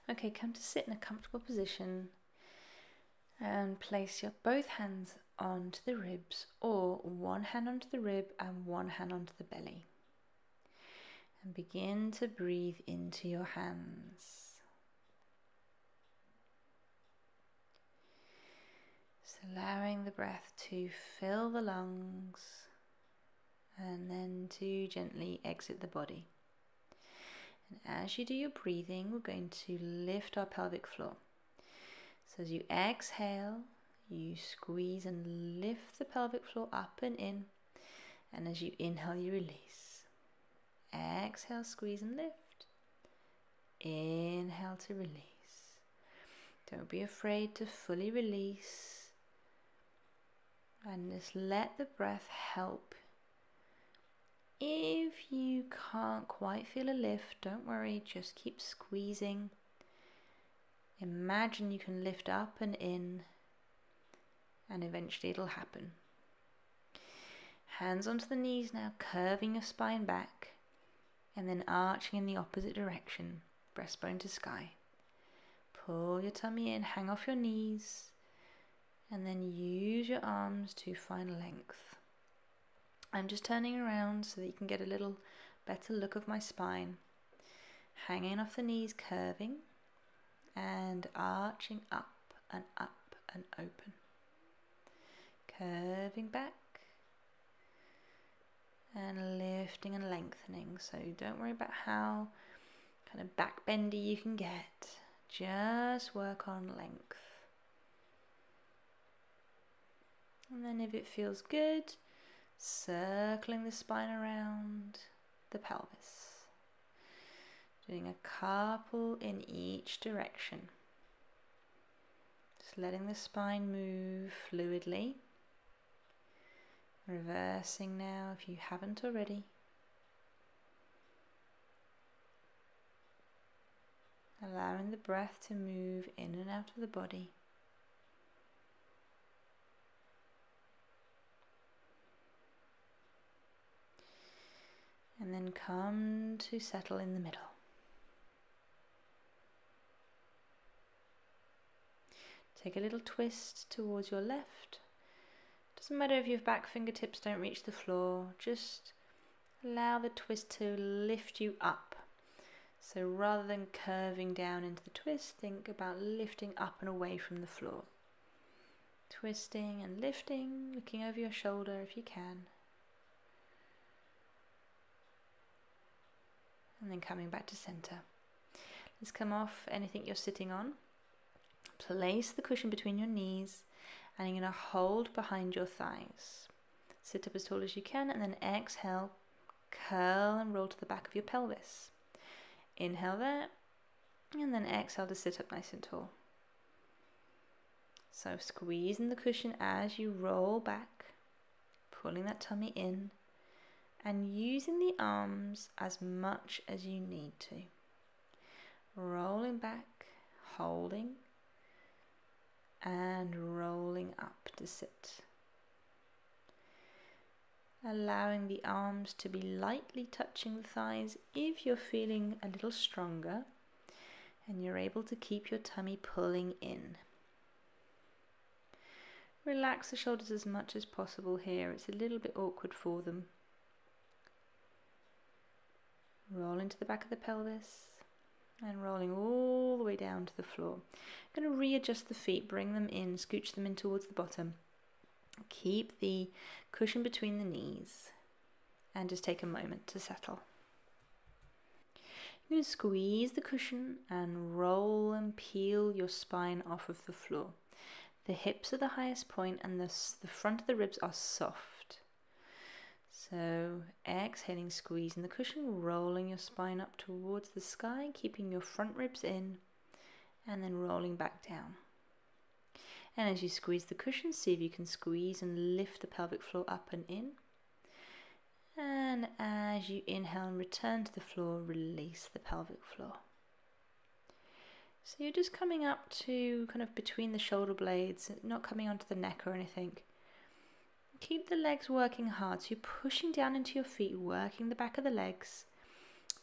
Okay, come to sit in a comfortable position and place your both hands onto the ribs, or one hand onto the rib and one hand onto the belly. And begin to breathe into your hands. Just allowing the breath to fill the lungs and then to gently exit the body. And as you do your breathing, we're going to lift our pelvic floor. So as you exhale, you squeeze and lift the pelvic floor up and in. And as you inhale, you release. Exhale, squeeze and lift. Inhale to release. Don't be afraid to fully release. And just let the breath help. If you can't quite feel a lift, don't worry, just keep squeezing. Imagine you can lift up and in, and eventually it'll happen. Hands onto the knees now, curving your spine back, and then arching in the opposite direction, breastbone to sky. Pull your tummy in, hang off your knees, and then use your arms to find length. I'm just turning around so that you can get a little better look of my spine. Hanging off the knees, curving, and arching up and open. Curving back and lifting and lengthening. So don't worry about how kind of back bendy you can get. Just work on length. And then if it feels good, circling the spine around the pelvis. Doing a couple in each direction. Just letting the spine move fluidly. Reversing now if you haven't already. Allowing the breath to move in and out of the body. And then come to settle in the middle. Take a little twist towards your left. Doesn't matter if your back fingertips don't reach the floor, just allow the twist to lift you up. So rather than curving down into the twist, think about lifting up and away from the floor. Twisting and lifting, looking over your shoulder if you can. And then coming back to center. Let's come off anything you're sitting on. Place the cushion between your knees and you're going to hold behind your thighs. Sit up as tall as you can and then exhale, curl and roll to the back of your pelvis. Inhale there and then exhale to sit up nice and tall. So squeezing the cushion as you roll back, pulling that tummy in and using the arms as much as you need to. Rolling back, holding, and rolling up to sit. Allowing the arms to be lightly touching the thighs if you're feeling a little stronger and you're able to keep your tummy pulling in. Relax the shoulders as much as possible here. It's a little bit awkward for them. Roll into the back of the pelvis. And rolling all the way down to the floor. I'm going to readjust the feet, bring them in, scooch them in towards the bottom. Keep the cushion between the knees and just take a moment to settle. You're going to squeeze the cushion and roll and peel your spine off of the floor. The hips are the highest point and the front of the ribs are soft. So exhaling, squeezing the cushion, rolling your spine up towards the sky, keeping your front ribs in, and then rolling back down. And as you squeeze the cushion, see if you can squeeze and lift the pelvic floor up and in. And as you inhale and return to the floor, release the pelvic floor. So you're just coming up to kind of between the shoulder blades, not coming onto the neck or anything. Keep the legs working hard, so you're pushing down into your feet, working the back of the legs.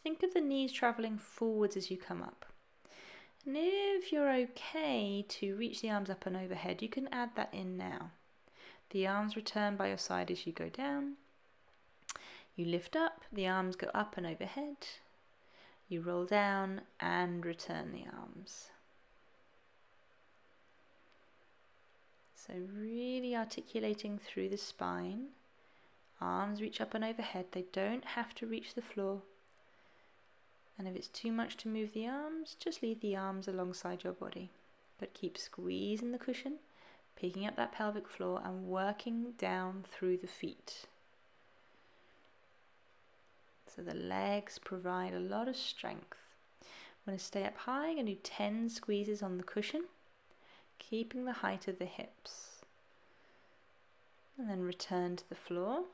Think of the knees traveling forwards as you come up. And if you're okay to reach the arms up and overhead, you can add that in now. The arms return by your side as you go down. You lift up, the arms go up and overhead. You roll down and return the arms. So really articulating through the spine. Arms reach up and overhead. They don't have to reach the floor. And if it's too much to move the arms, just leave the arms alongside your body. But keep squeezing the cushion, picking up that pelvic floor and working down through the feet. So the legs provide a lot of strength. I'm going to stay up high. I'm going to do 10 squeezes on the cushion, keeping the height of the hips. And then return to the floor.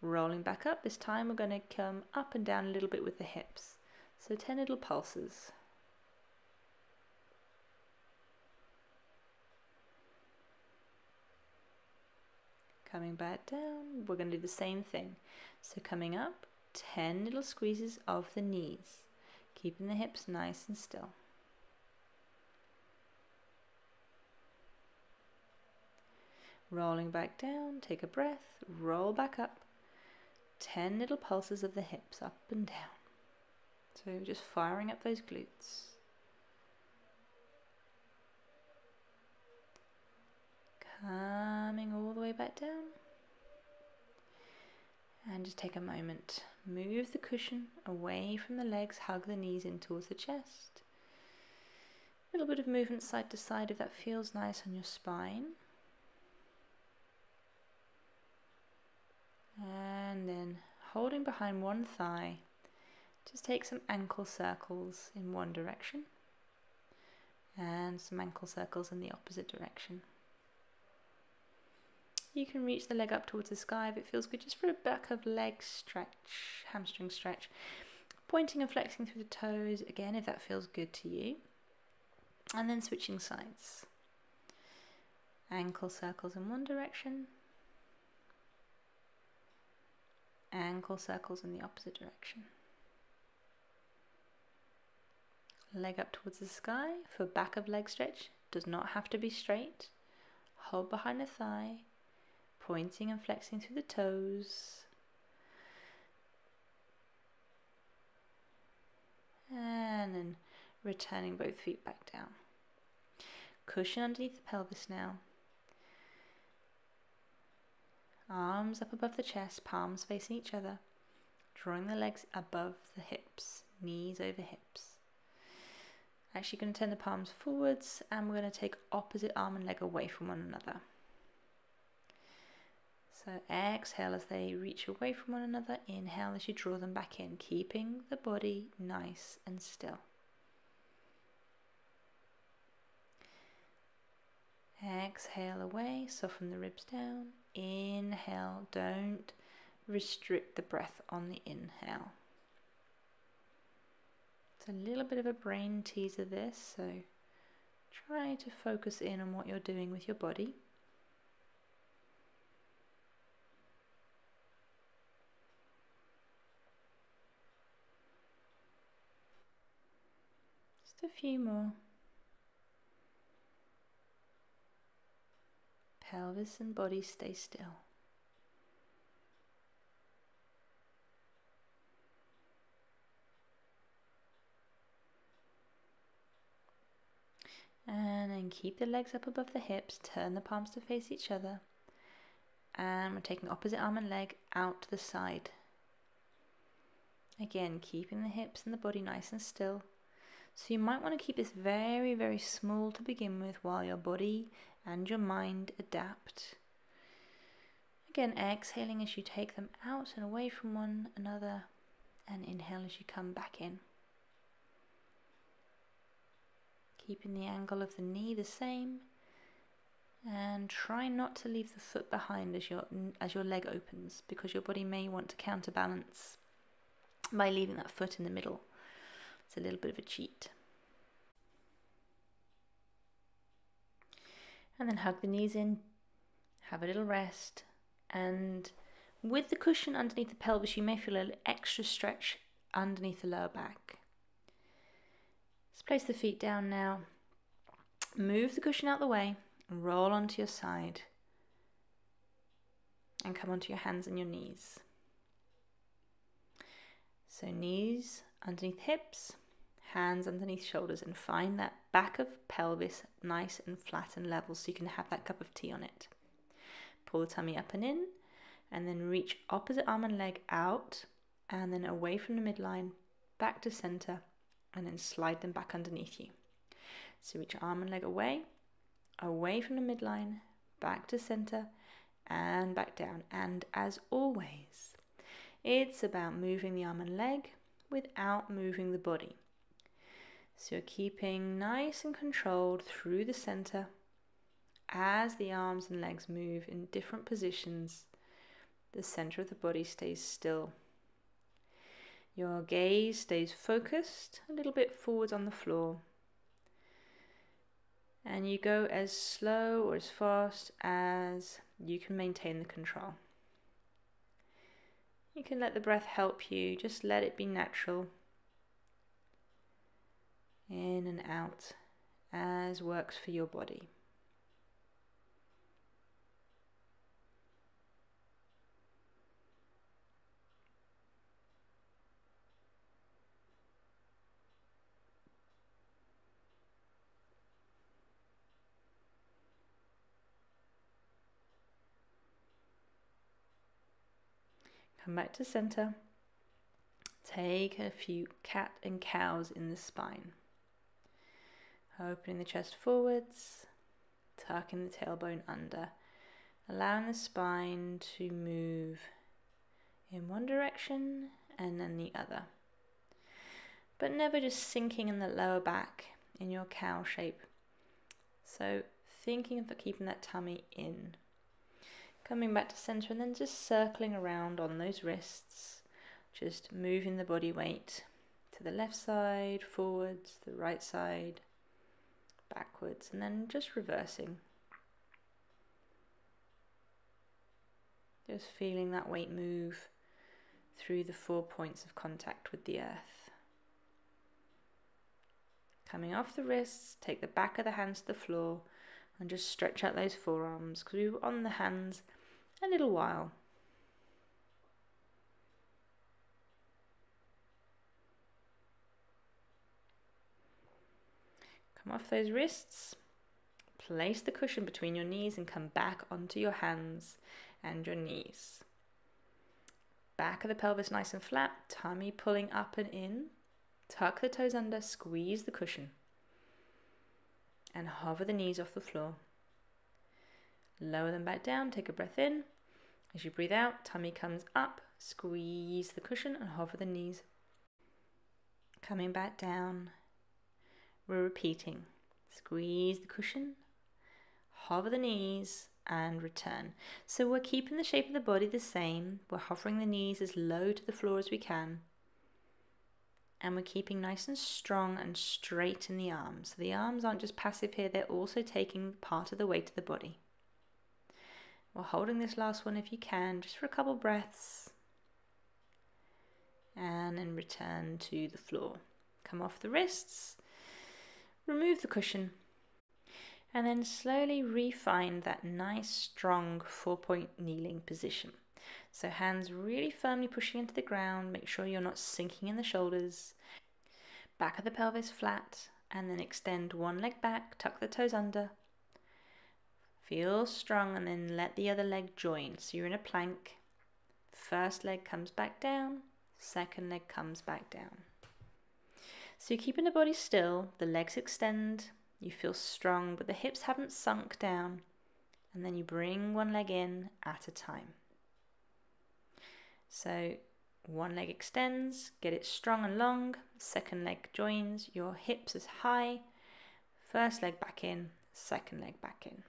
Rolling back up. This time we're going to come up and down a little bit with the hips. So 10 little pulses. Coming back down, we're going to do the same thing. So coming up, 10 little squeezes of the knees, keeping the hips nice and still. Rolling back down, take a breath, roll back up. 10 little pulses of the hips up and down. So just firing up those glutes. Coming all the way back down. And just take a moment. Move the cushion away from the legs, hug the knees in towards the chest. A little bit of movement side to side if that feels nice on your spine. And then holding behind one thigh, just take some ankle circles in one direction and some ankle circles in the opposite direction. You can reach the leg up towards the sky if it feels good, just for a back of leg stretch, hamstring stretch. Pointing and flexing through the toes, again, if that feels good to you. And then switching sides. Ankle circles in one direction. Ankle circles in the opposite direction. Leg up towards the sky for back of leg stretch. Does not have to be straight. Hold behind the thigh. Pointing and flexing through the toes. And then returning both feet back down. Cushion underneath the pelvis now. Arms up above the chest, palms facing each other. Drawing the legs above the hips, knees over hips. Actually going to turn the palms forwards and we're going to take opposite arm and leg away from one another. So exhale as they reach away from one another. Inhale as you draw them back in, keeping the body nice and still. Exhale away, soften the ribs down. Inhale, don't restrict the breath on the inhale. It's a little bit of a brain teaser this, so try to focus in on what you're doing with your body. Just a few more. Pelvis and body stay still. And then keep the legs up above the hips, turn the palms to face each other. And we're taking opposite arm and leg out to the side. Again, keeping the hips and the body nice and still. So you might want to keep this very, very small to begin with while your body and your mind adapt. Again, exhaling as you take them out and away from one another, and inhale as you come back in. Keeping the angle of the knee the same, and try not to leave the foot behind as your leg opens, because your body may want to counterbalance by leaving that foot in the middle. It's a little bit of a cheat. And then hug the knees in, have a little rest, and with the cushion underneath the pelvis you may feel a little extra stretch underneath the lower back. It's Place the feet down now. Move the cushion out the way and roll onto your side. And come onto your hands and your knees. So knees underneath hips, hands underneath shoulders, and find that back of pelvis nice and flat and level so you can have that cup of tea on it. Pull the tummy up and in, and then reach opposite arm and leg out, and then away from the midline, back to center, and then slide them back underneath you. So reach arm and leg away from the midline, back to center, and back down. And as always, it's about moving the arm and leg without moving the body. So you're keeping nice and controlled through the center as the arms and legs move in different positions. The center of the body stays still. Your gaze stays focused a little bit forwards on the floor. And you go as slow or as fast as you can maintain the control. You can let the breath help you, just let it be natural. In and out as works for your body. Come back to center. Take a few cat and cows in the spine. Opening the chest forwards, tucking the tailbone under, allowing the spine to move in one direction and then the other. But never just sinking in the lower back in your cow shape. So thinking of keeping that tummy in. Coming back to center and then just circling around on those wrists, just moving the body weight to the left side, forwards, the right side, backwards, and then just reversing. Just feeling that weight move through the 4 points of contact with the earth. Coming off the wrists, take the back of the hands to the floor and just stretch out those forearms because we were on the hands a little while. Come off those wrists, place the cushion between your knees and come back onto your hands and your knees. Back of the pelvis nice and flat, tummy pulling up and in. Tuck the toes under, squeeze the cushion. And hover the knees off the floor. Lower them back down, take a breath in. As you breathe out, tummy comes up, squeeze the cushion and hover the knees. Coming back down. We're repeating. Squeeze the cushion, hover the knees, and return. So we're keeping the shape of the body the same. We're hovering the knees as low to the floor as we can. And we're keeping nice and strong and straight in the arms. So the arms aren't just passive here, they're also taking part of the weight of the body. We're holding this last one if you can, just for a couple breaths. And then return to the floor. Come off the wrists. Remove the cushion and then slowly refine that nice strong 4-point kneeling position. So hands really firmly pushing into the ground, make sure you're not sinking in the shoulders. Back of the pelvis flat and then extend one leg back, tuck the toes under. Feel strong and then let the other leg join. So you're in a plank. First leg comes back down, second leg comes back down. So you're keeping the body still, the legs extend, you feel strong, but the hips haven't sunk down. And then you bring one leg in at a time. So one leg extends, get it strong and long, second leg joins, your hips as high, first leg back in, second leg back in.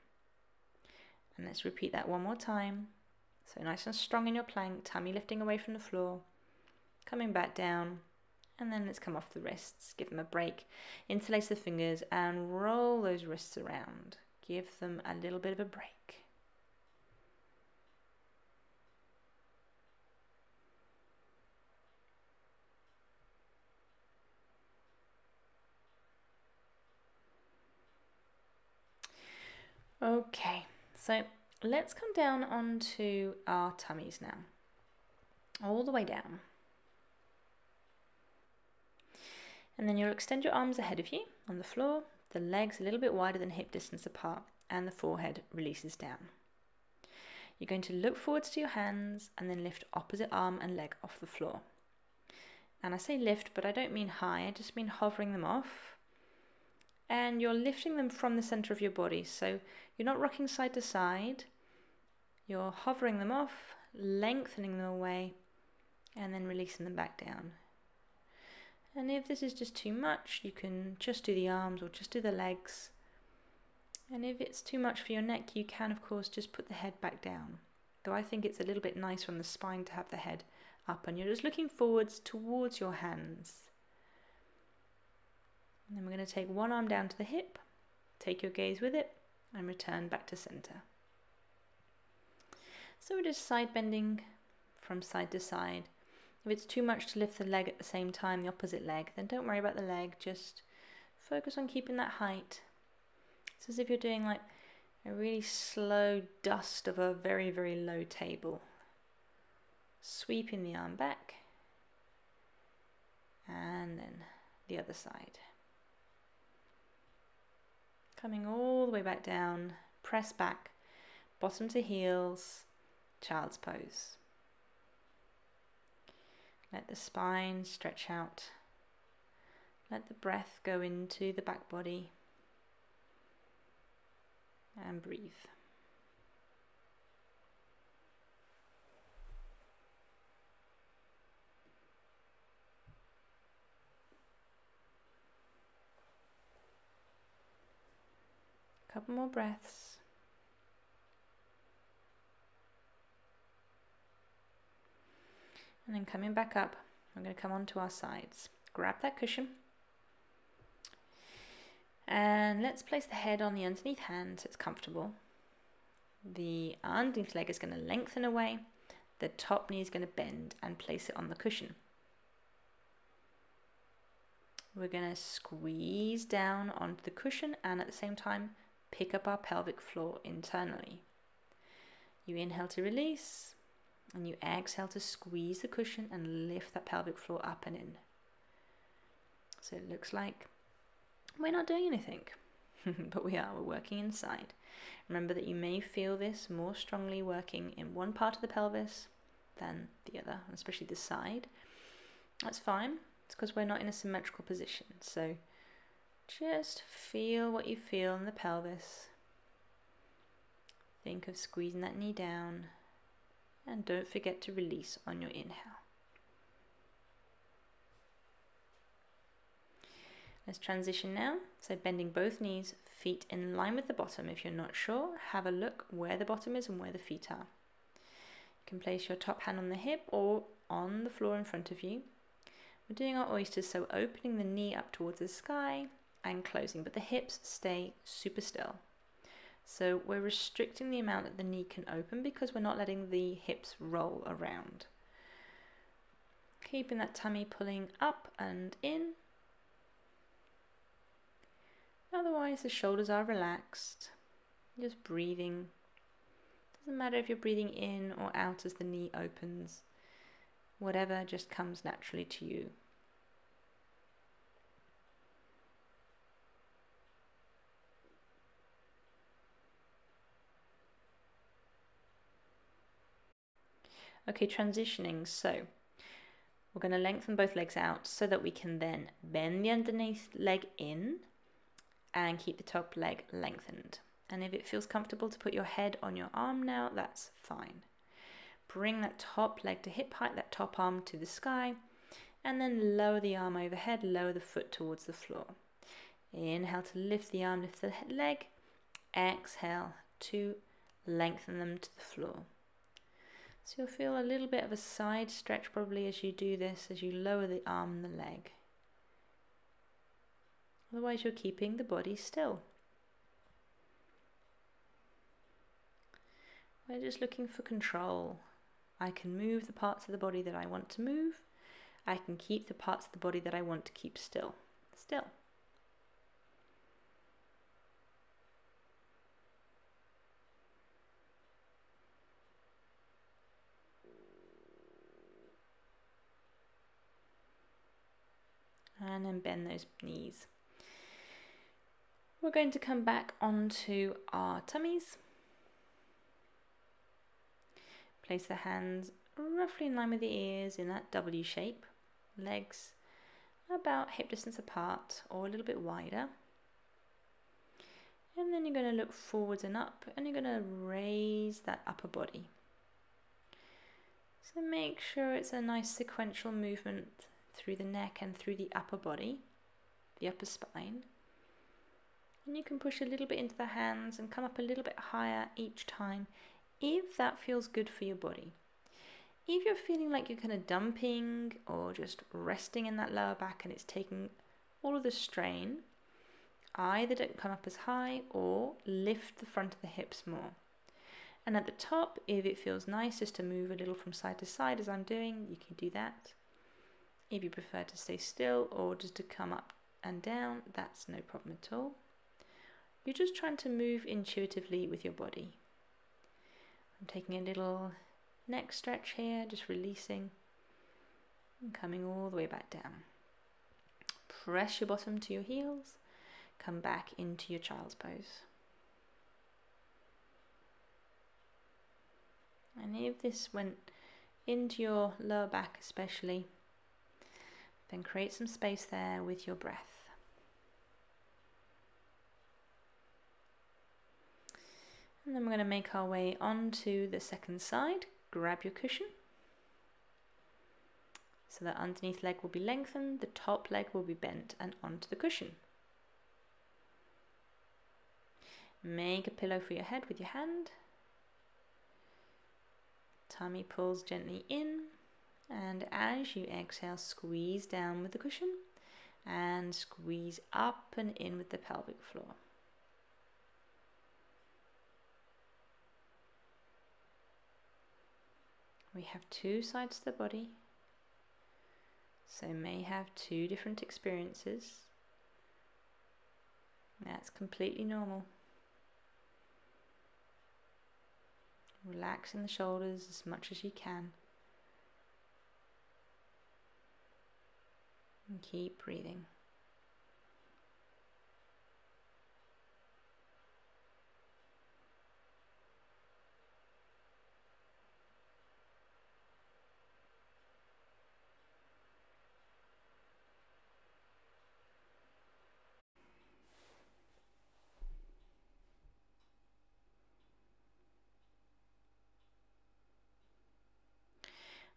And let's repeat that one more time. So nice and strong in your plank, tummy lifting away from the floor, coming back down. And then let's come off the wrists, give them a break, interlace the fingers and roll those wrists around. Give them a little bit of a break. Okay, so let's come down onto our tummies now, all the way down. And then you'll extend your arms ahead of you on the floor, the legs a little bit wider than hip distance apart, and the forehead releases down. You're going to look forwards to your hands and then lift opposite arm and leg off the floor. And I say lift, but I don't mean high, I just mean hovering them off. And you're lifting them from the center of your body, so you're not rocking side to side. You're hovering them off, lengthening them away, and then releasing them back down. And if this is just too much, you can just do the arms or just do the legs. And if it's too much for your neck, you can, of course, just put the head back down. Though I think it's a little bit nicer on the spine to have the head up, and you're just looking forwards towards your hands. And then we're going to take one arm down to the hip, take your gaze with it, and return back to center. So we're just side bending from side to side. If it's too much to lift the leg at the same time, the opposite leg, then don't worry about the leg, just focus on keeping that height. It's as if you're doing like a really slow dust of a very, very low table. Sweeping the arm back, and then the other side. Coming all the way back down, press back, bottom to heels, child's pose. Let the spine stretch out. Let the breath go into the back body. And breathe. Couple more breaths. And then coming back up, we're going to come onto our sides. Grab that cushion. And let's place the head on the underneath hand so it's comfortable. The underneath leg is going to lengthen away. The top knee is going to bend and place it on the cushion. We're going to squeeze down onto the cushion and at the same time pick up our pelvic floor internally. You inhale to release and you exhale to squeeze the cushion and lift that pelvic floor up and in. So it looks like we're not doing anything, but we're working inside. Remember that you may feel this more strongly working in one part of the pelvis than the other, especially the side. That's fine, it's because we're not in a symmetrical position. So just feel what you feel in the pelvis. Think of squeezing that knee down, and don't forget to release on your inhale. Let's transition now. So bending both knees, feet in line with the bottom. If you're not sure, have a look where the bottom is and where the feet are. You can place your top hand on the hip or on the floor in front of you. We're doing our oysters, so opening the knee up towards the sky and closing, but the hips stay super still. So we're restricting the amount that the knee can open because we're not letting the hips roll around. Keeping that tummy pulling up and in. Otherwise, the shoulders are relaxed. Just breathing. Doesn't matter if you're breathing in or out as the knee opens. Whatever just comes naturally to you. Okay, transitioning. So we're going to lengthen both legs out so that we can then bend the underneath leg in and keep the top leg lengthened. And if it feels comfortable to put your head on your arm now, that's fine. Bring that top leg to hip height, that top arm to the sky, and then lower the arm overhead, lower the foot towards the floor. Inhale to lift the arm, lift the leg. Exhale to lengthen them to the floor. So you'll feel a little bit of a side stretch probably as you do this, as you lower the arm and the leg. Otherwise you're keeping the body still. We're just looking for control. I can move the parts of the body that I want to move. I can keep the parts of the body that I want to keep still. Still. And then bend those knees. We're going to come back onto our tummies. Place the hands roughly in line with the ears in that W shape. Legs about hip distance apart or a little bit wider. And then you're going to look forwards and up, and you're going to raise that upper body. So make sure it's a nice sequential movement through the neck and through the upper body, the upper spine. And you can push a little bit into the hands and come up a little bit higher each time if that feels good for your body. If you're feeling like you're kind of dumping or just resting in that lower back and it's taking all of the strain, either don't come up as high or lift the front of the hips more. And at the top, if it feels nice just to move a little from side to side as I'm doing, you can do that. If you prefer to stay still or just to come up and down, that's no problem at all. You're just trying to move intuitively with your body. I'm taking a little neck stretch here, just releasing and coming all the way back down. Press your bottom to your heels, come back into your child's pose. And if this went into your lower back especially, then create some space there with your breath. And then we're going to make our way onto the second side. Grab your cushion. So the underneath leg will be lengthened, the top leg will be bent and onto the cushion. Make a pillow for your head with your hand. Tummy pulls gently in, and as you exhale, squeeze down with the cushion and squeeze up and in with the pelvic floor. We have two sides to the body, so may have two different experiences. That's completely normal. Relaxing the shoulders as much as you can. And keep breathing.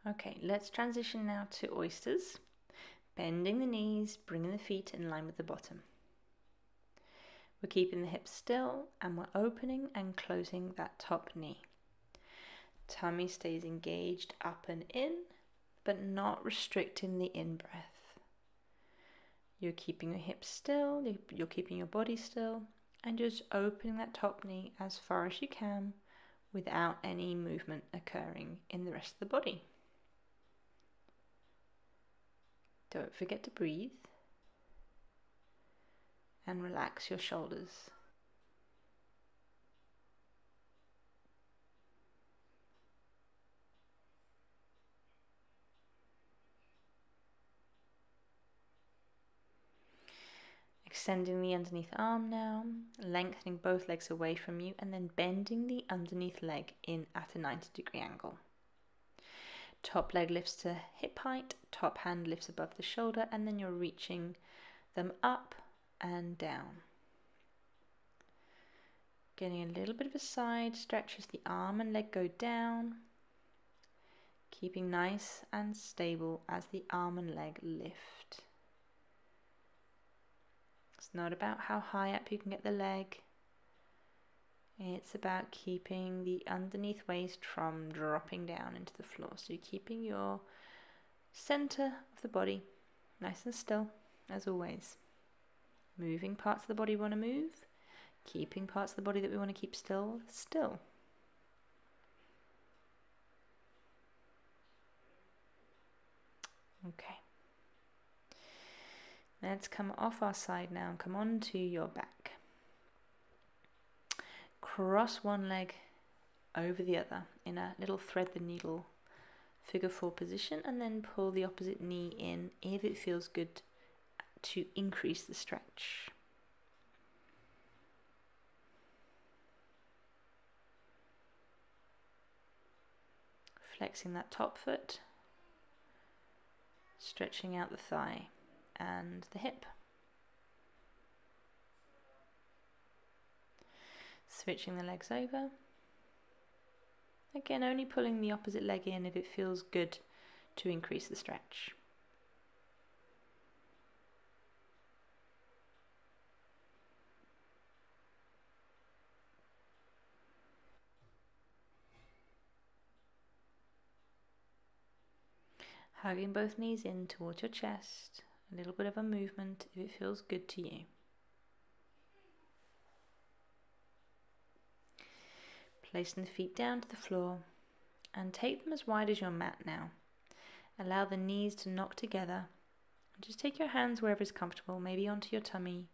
Okay, let's transition now to oysters. Bending the knees, bringing the feet in line with the bottom. We're keeping the hips still and we're opening and closing that top knee. Tummy stays engaged up and in, but not restricting the in-breath. You're keeping your hips still, you're keeping your body still, and just opening that top knee as far as you can without any movement occurring in the rest of the body. Don't forget to breathe and relax your shoulders. Extending the underneath arm now, lengthening both legs away from you and then bending the underneath leg in at a 90-degree angle. Top leg lifts to hip height, top hand lifts above the shoulder, and then you're reaching them up and down. Getting a little bit of a side stretch as the arm and leg go down. Keeping nice and stable as the arm and leg lift. It's not about how high up you can get the leg. It's about keeping the underneath waist from dropping down into the floor. So you're keeping your center of the body nice and still, as always. Moving parts of the body we want to move, keeping parts of the body that we want to keep still, still. Okay. Let's come off our side now and come on to your back. Cross one leg over the other in a little thread the needle figure 4 position, and then pull the opposite knee in if it feels good to increase the stretch. Flexing that top foot, stretching out the thigh and the hip. Switching the legs over. Again, only pulling the opposite leg in if it feels good to increase the stretch. Hugging both knees in towards your chest, a little bit of a movement if it feels good to you. Placing the feet down to the floor and take them as wide as your mat now. Allow the knees to knock together. Just take your hands wherever is comfortable, maybe onto your tummy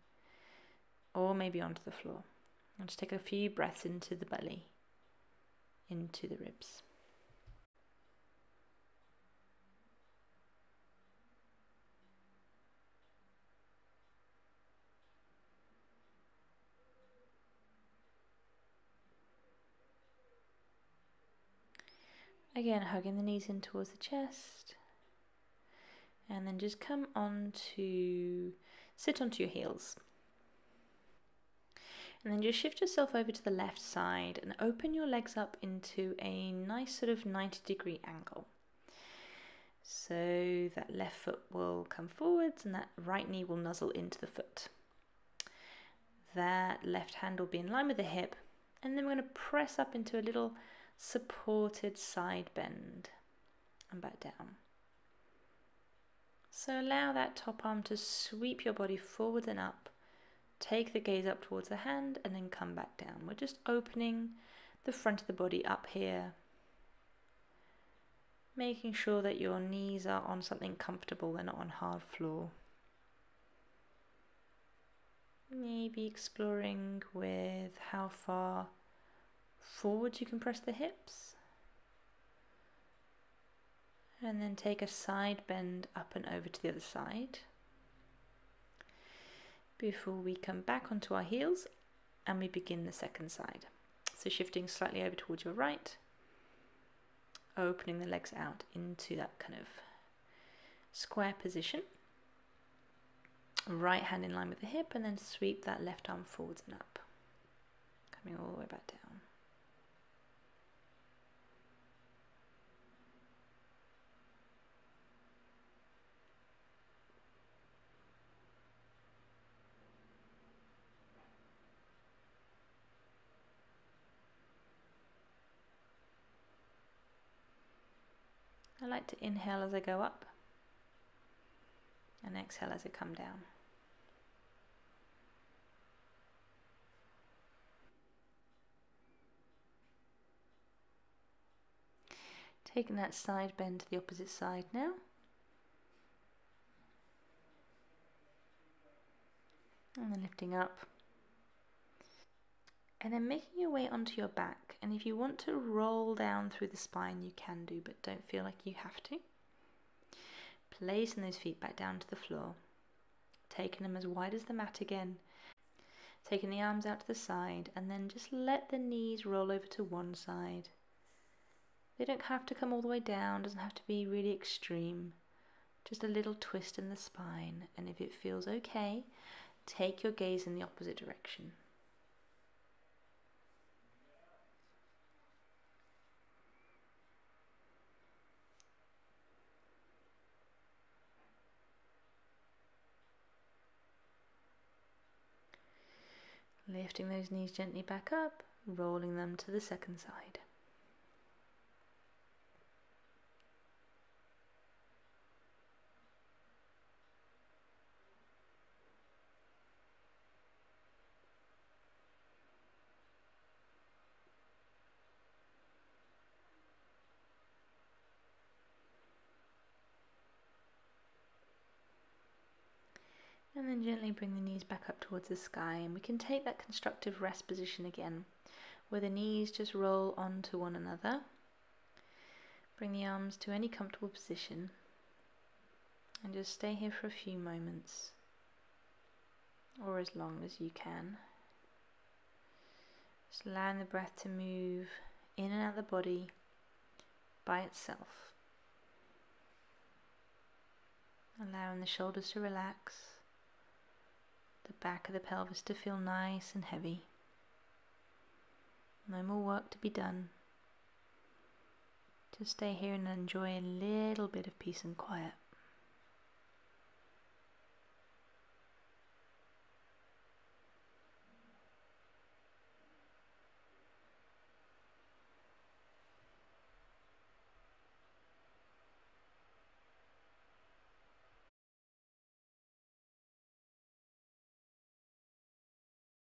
or maybe onto the floor. And just take a few breaths into the belly, into the ribs. Again, hugging the knees in towards the chest. And then just come on to sit onto your heels. And then just shift yourself over to the left side and open your legs up into a nice sort of 90-degree angle. So that left foot will come forwards and that right knee will nuzzle into the foot. That left hand will be in line with the hip, and then we're going to press up into a little supported side bend and back down. So allow that top arm to sweep your body forward and up. Take the gaze up towards the hand and then come back down. We're just opening the front of the body up here, making sure that your knees are on something comfortable, they're not on hard floor. Maybe exploring with how far forward you can press the hips. And then take a side bend up and over to the other side before we come back onto our heels and we begin the second side. So shifting slightly over towards your right, opening the legs out into that kind of square position. Right hand in line with the hip, and then sweep that left arm forwards and up, coming all the way back down. I like to inhale as I go up and exhale as I come down. Taking that side bend to the opposite side now. And then lifting up. And then making your way onto your back. And if you want to roll down through the spine, you can do, but don't feel like you have to. Placing those feet back down to the floor. Taking them as wide as the mat again. Taking the arms out to the side, and then just let the knees roll over to one side. They don't have to come all the way down, doesn't have to be really extreme. Just a little twist in the spine, and if it feels okay, take your gaze in the opposite direction. Lifting those knees gently back up, rolling them to the second side. And then gently bring the knees back up towards the sky, and we can take that constructive rest position again, where the knees just roll onto one another. Bring the arms to any comfortable position, and just stay here for a few moments, or as long as you can. Just allowing the breath to move in and out of the body by itself. Allowing the shoulders to relax, the back of the pelvis to feel nice and heavy. No more work to be done. Just stay here and enjoy a little bit of peace and quiet.